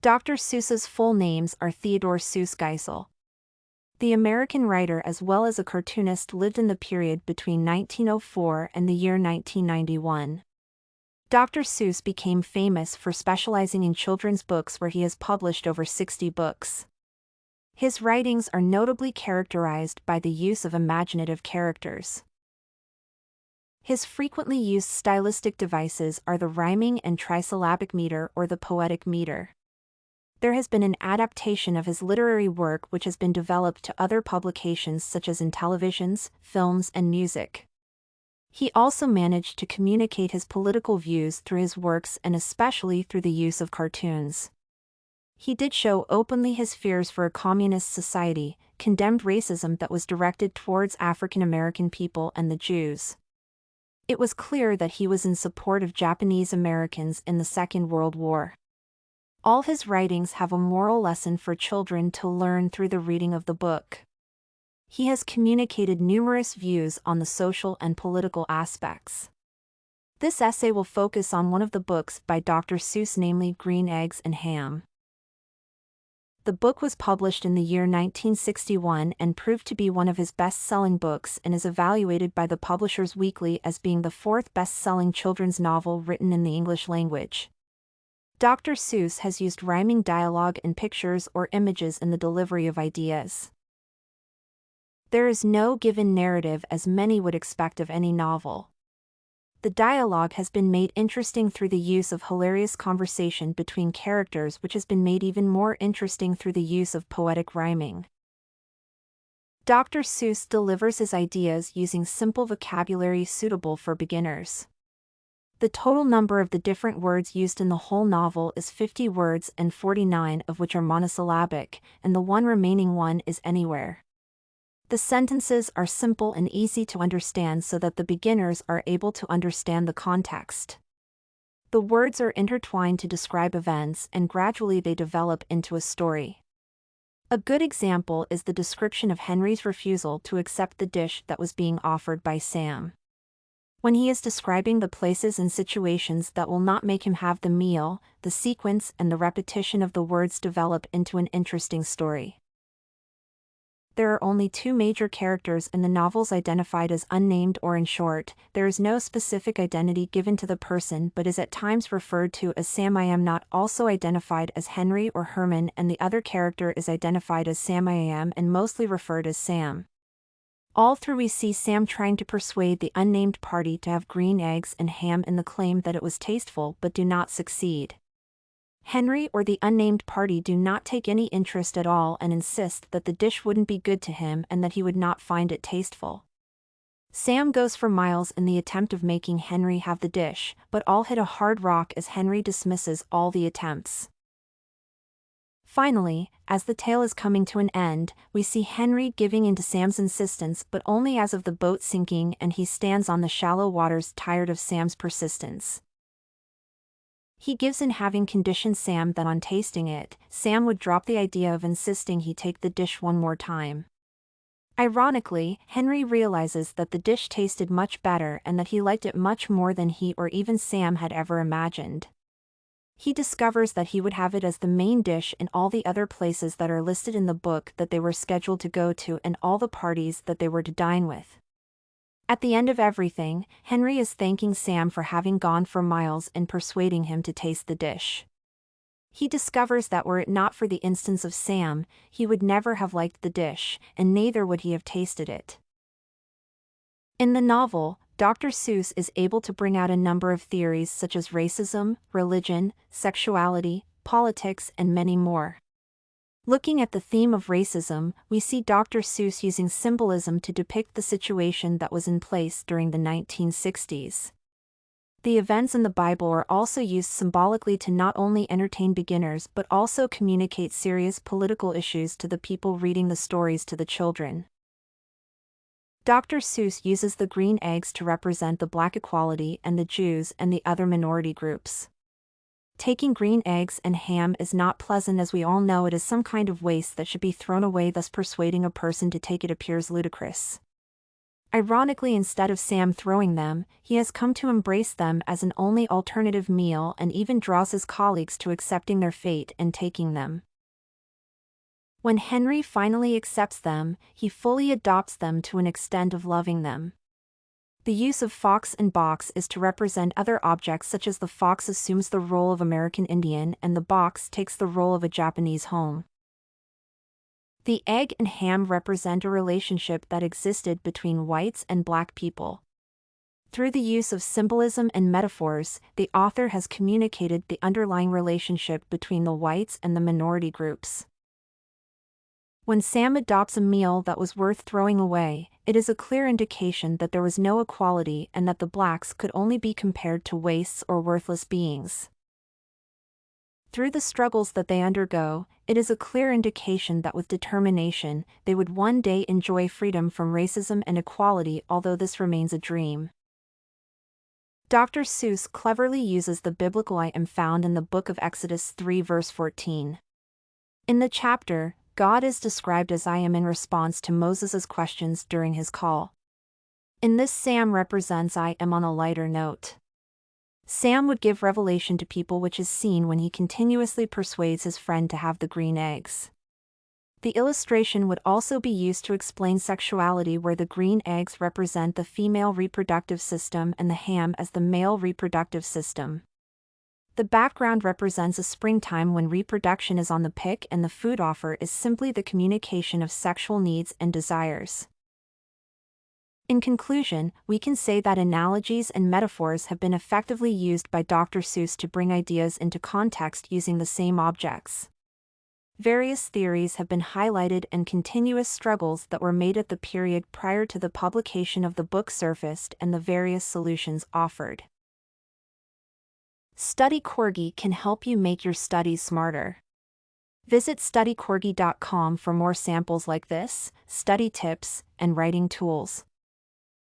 Dr. Seuss's full names are Theodore Seuss Geisel. The American writer as well as a cartoonist lived in the period between 1904 and the year 1991. Dr. Seuss became famous for specializing in children's books where he has published over 60 books. His writings are notably characterized by the use of imaginative characters. His frequently used stylistic devices are the rhyming and trisyllabic meter or the poetic meter. There has been an adaptation of his literary work which has been developed to other publications such as in televisions, films and music. He also managed to communicate his political views through his works and especially through the use of cartoons. He did show openly his fears for a communist society, condemned racism that was directed towards African American people and the Jews. It was clear that he was in support of Japanese Americans in the Second World War. All his writings have a moral lesson for children to learn through the reading of the book. He has communicated numerous views on the social and political aspects. This essay will focus on one of the books by Dr. Seuss, namely Green Eggs and Ham. The book was published in the year 1961 and proved to be one of his best-selling books and is evaluated by the Publishers Weekly as being the fourth best-selling children's novel written in the English language. Dr. Seuss has used rhyming dialogue and pictures or images in the delivery of ideas. There is no given narrative as many would expect of any novel. The dialogue has been made interesting through the use of hilarious conversation between characters, which has been made even more interesting through the use of poetic rhyming. Dr. Seuss delivers his ideas using simple vocabulary suitable for beginners. The total number of the different words used in the whole novel is 50 words and 49 of which are monosyllabic, and the one remaining one is anywhere. The sentences are simple and easy to understand so that the beginners are able to understand the context. The words are intertwined to describe events and gradually they develop into a story. A good example is the description of Henry's refusal to accept the dish that was being offered by Sam. When he is describing the places and situations that will not make him have the meal, the sequence and the repetition of the words develop into an interesting story. There are only two major characters in the novels identified as unnamed, or in short, there is no specific identity given to the person but is at times referred to as Sam. I am not also identified as Henry or Herman, and the other character is identified as Sam. I am and mostly referred as Sam. All through we see Sam trying to persuade the unnamed party to have green eggs and ham in the claim that it was tasteful but do not succeed. Henry or the unnamed party do not take any interest at all and insist that the dish wouldn't be good to him and that he would not find it tasteful. Sam goes for miles in the attempt of making Henry have the dish, but all hit a hard rock as Henry dismisses all the attempts. Finally, as the tale is coming to an end, we see Henry giving in to Sam's insistence but only as of the boat sinking and he stands on the shallow waters tired of Sam's persistence. He gives in, having conditioned Sam that on tasting it, Sam would drop the idea of insisting he take the dish one more time. Ironically, Henry realizes that the dish tasted much better and that he liked it much more than he or even Sam had ever imagined. He discovers that he would have it as the main dish in all the other places that are listed in the book that they were scheduled to go to and all the parties that they were to dine with. At the end of everything, Henry is thanking Sam for having gone for miles and persuading him to taste the dish. He discovers that were it not for the instance of Sam, he would never have liked the dish, and neither would he have tasted it. In the novel, Dr. Seuss is able to bring out a number of theories such as racism, religion, sexuality, politics, and many more. Looking at the theme of racism, we see Dr. Seuss using symbolism to depict the situation that was in place during the 1960s. The events in the Bible are also used symbolically to not only entertain beginners but also communicate serious political issues to the people reading the stories to the children. Dr. Seuss uses the green eggs to represent the Black equality and the Jews and the other minority groups. Taking green eggs and ham is not pleasant, as we all know it is some kind of waste that should be thrown away, thus persuading a person to take it appears ludicrous. Ironically, instead of Sam throwing them, he has come to embrace them as an only alternative meal and even draws his colleagues to accepting their fate and taking them. When Henry finally accepts them, he fully adopts them to an extent of loving them. The use of fox and box is to represent other objects, such as the fox assumes the role of American Indian and the box takes the role of a Japanese home. The egg and ham represent a relationship that existed between whites and black people. Through the use of symbolism and metaphors, the author has communicated the underlying relationship between the whites and the minority groups. When Sam adopts a meal that was worth throwing away, it is a clear indication that there was no equality and that the blacks could only be compared to wastes or worthless beings. Through the struggles that they undergo, it is a clear indication that with determination, they would one day enjoy freedom from racism and equality, although this remains a dream. Dr. Seuss cleverly uses the biblical "I am" found in the book of Exodus 3 verse 14. In the chapter, God is described as "I am" in response to Moses' questions during his call. In this, Sam represents "I am" on a lighter note. Sam would give revelation to people, which is seen when he continuously persuades his friend to have the green eggs. The illustration would also be used to explain sexuality, where the green eggs represent the female reproductive system and the ham as the male reproductive system. The background represents a springtime when reproduction is on the pick, and the food offer is simply the communication of sexual needs and desires. In conclusion, we can say that analogies and metaphors have been effectively used by Dr. Seuss to bring ideas into context using the same objects. Various theories have been highlighted and continuous struggles that were made at the period prior to the publication of the book surfaced, and the various solutions offered. Study Corgi can help you make your studies smarter. Visit studycorgi.com for more samples like this, study tips, and writing tools.